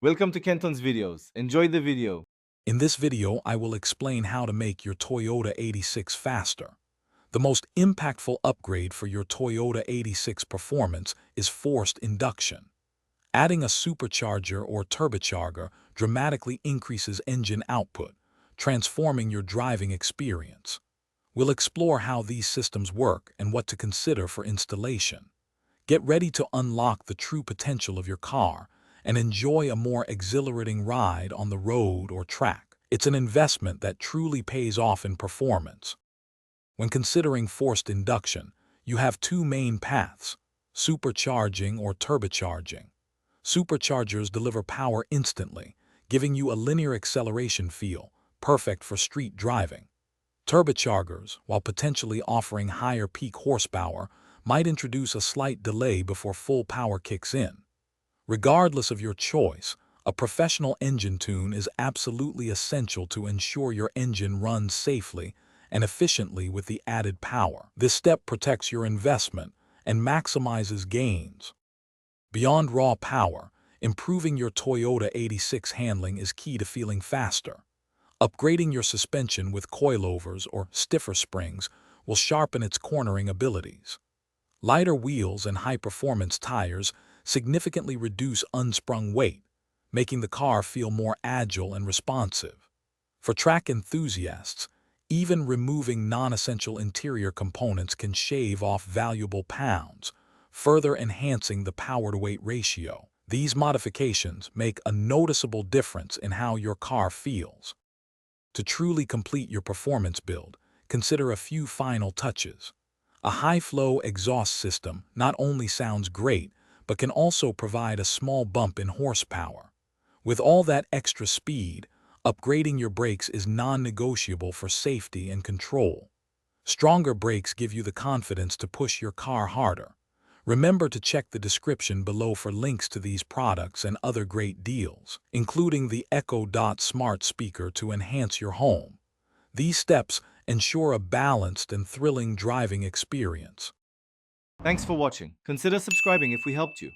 Welcome to Kenton's videos. Enjoy the video. In this video, I will explain how to make your Toyota 86 faster. The most impactful upgrade for your Toyota 86 performance is forced induction. Adding a supercharger or turbocharger dramatically increases engine output, transforming your driving experience. We'll explore how these systems work and what to consider for installation. Get ready to unlock the true potential of your car and enjoy a more exhilarating ride on the road or track. It's an investment that truly pays off in performance. When considering forced induction, you have two main paths: supercharging or turbocharging. Superchargers deliver power instantly, giving you a linear acceleration feel, perfect for street driving. Turbochargers, while potentially offering higher peak horsepower, might introduce a slight delay before full power kicks in. Regardless of your choice, a professional engine tune is absolutely essential to ensure your engine runs safely and efficiently with the added power. This step protects your investment and maximizes gains. Beyond raw power, improving your Toyota 86 handling is key to feeling faster. Upgrading your suspension with coilovers or stiffer springs will sharpen its cornering abilities. Lighter wheels and high-performance tires significantly reduce unsprung weight, making the car feel more agile and responsive. For track enthusiasts, even removing non-essential interior components can shave off valuable pounds, further enhancing the power-to-weight ratio. These modifications make a noticeable difference in how your car feels. To truly complete your performance build, consider a few final touches. A high-flow exhaust system not only sounds great, but can also provide a small bump in horsepower. With all that extra speed, upgrading your brakes is non-negotiable for safety and control. Stronger brakes give you the confidence to push your car harder. Remember to check the description below for links to these products and other great deals, including the Echo Dot smart speaker to enhance your home. These steps ensure a balanced and thrilling driving experience. Thanks for watching. Consider subscribing if we helped you.